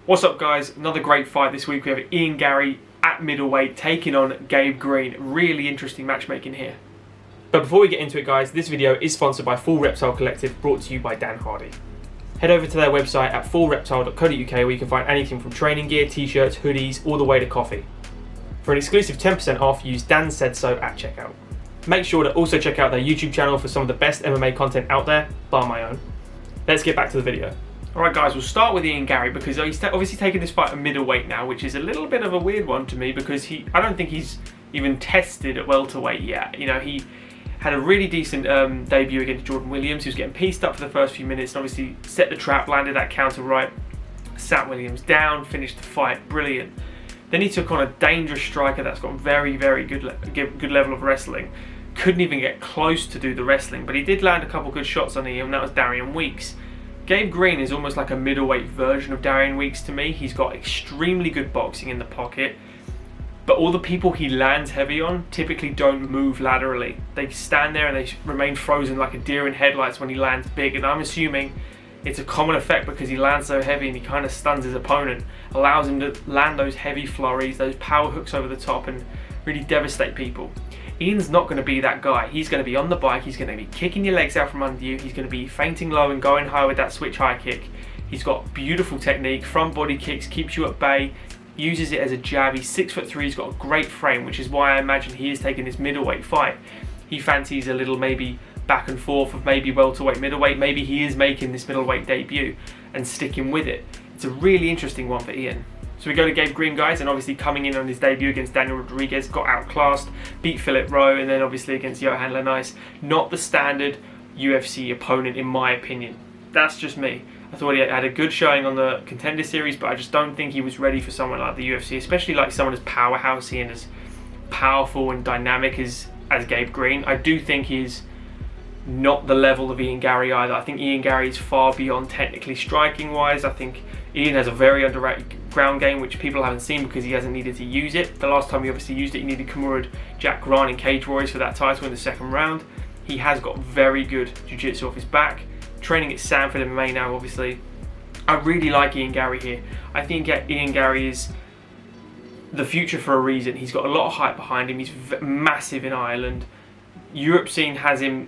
What's up guys, another great fight this week. We have Ian Garry at middleweight taking on Gabe Green. Really interesting matchmaking here. But before we get into it guys, this video is sponsored by Full Reptile Collective, brought to you by Dan Hardy. Head over to their website at fullreptile.co.uk where you can find anything from training gear, t-shirts, hoodies, all the way to coffee. For an exclusive 10% off, use Dan Said So at checkout. Make sure to also check out their YouTube channel for some of the best MMA content out there, bar my own. Let's get back to the video. Alright guys, we'll start with Ian Garry because he's obviously taking this fight at middleweight now, which is a little bit of a weird one to me because I don't think he's even tested at welterweight yet. You know, he had a really decent debut against Jordan Williams. He was getting pieced up for the first few minutes and obviously set the trap, landed that counter right, sat Williams down, finished the fight, brilliant. Then he took on a dangerous striker that's got very, very good level of wrestling. Couldn't even get close to do the wrestling, but he did land a couple good shots on Ian, and that was Darian Weeks. Gabe Green is almost like a middleweight version of Darian Weeks to me. He's got extremely good boxing in the pocket, but all the people he lands heavy on typically don't move laterally. They stand there and they remain frozen like a deer in headlights when he lands big, and I'm assuming it's a common effect because he lands so heavy and he kind of stuns his opponent, allows him to land those heavy flurries, those power hooks over the top and really devastate people. Ian's not going to be that guy. He's going to be on the bike, he's going to be kicking your legs out from under you, he's going to be feinting low and going high with that switch high kick. He's got beautiful technique, front body kicks, keeps you at bay, uses it as a jab. He's 6'3", he's got a great frame, which is why I imagine he is taking this middleweight fight. He fancies a little maybe back and forth of maybe welterweight, middleweight. Maybe he is making this middleweight debut and sticking with it. It's a really interesting one for Ian. So we go to Gabe Green guys, and obviously coming in on his debut against Daniel Rodriguez, got outclassed, beat Philip Rowe, and then obviously against Yohan Lainesse. Not the standard UFC opponent in my opinion. That's just me. I thought he had a good showing on the Contender Series, but I just don't think he was ready for someone like the UFC, especially like someone as powerhousey and as powerful and dynamic as Gabe Green. I do think he's not the level of Ian Garry either. I think Ian Garry is far beyond technically striking wise. I think Ian has a very underrated ground game which people haven't seen because he hasn't needed to use it. The last time he obviously used it, he needed Kimura Jack Grant in Cage Warriors for that title in the second round. He has got very good jiu-jitsu off his back. Training at Sanford MMA now obviously. I really like Ian Garry here. I think Ian Garry is the future for a reason. He's got a lot of hype behind him. He's massive in Ireland. Europe scene has him,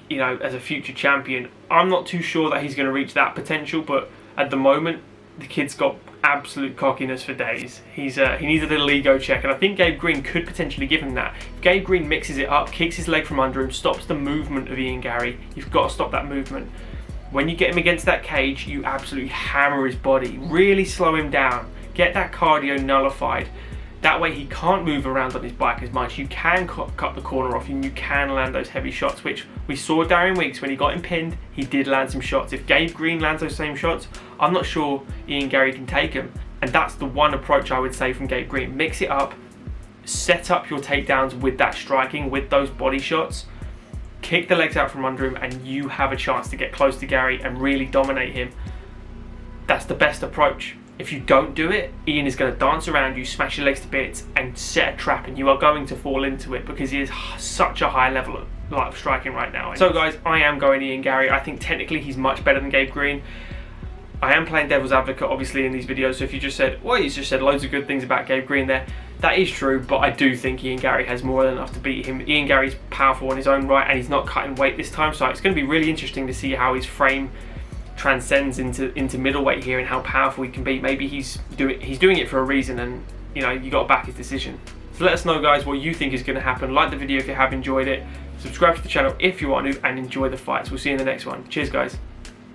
you know, as a future champion. I'm not too sure that he's going to reach that potential, but at the moment the kid's got absolute cockiness for days. He needs a little ego check, and I think Gabe Green could potentially give him that. If Gabe Green mixes it up, kicks his leg from under him, stops the movement of Ian Garry, you've got to stop that movement. When you get him against that cage, you absolutely hammer his body, really slow him down, get that cardio nullified. That way he can't move around on his bike as much. You can cut the corner off and you can land those heavy shots, which we saw Darian Weeks when he got him pinned, he did land some shots. If Gabe Green lands those same shots, I'm not sure Ian Garry can take him. And that's the one approach I would say from Gabe Green. Mix it up, set up your takedowns with that striking, with those body shots, kick the legs out from under him, and you have a chance to get close to Garry and really dominate him. That's the best approach. If you don't do it, Ian is going to dance around you, smash your legs to bits and set a trap, and you are going to fall into it because he is such a high level of striking right now. So guys, I am going Ian Garry. I think technically he's much better than Gabe Green. I am playing devil's advocate obviously in these videos, so if you just said, well, he's just said loads of good things about Gabe Green there, that is true, but I do think Ian Garry has more than enough to beat him. Ian Garry's powerful in his own right and he's not cutting weight this time, so it's going to be really interesting to see how his frame transcends into middleweight here and how powerful he can be. Maybe he's doing it for a reason, and you know, you got to back his decision. So let us know guys what you think is going to happen. Like the video if you have enjoyed it, subscribe to the channel if you want to, and enjoy the fights. We'll see you in the next one. Cheers guys.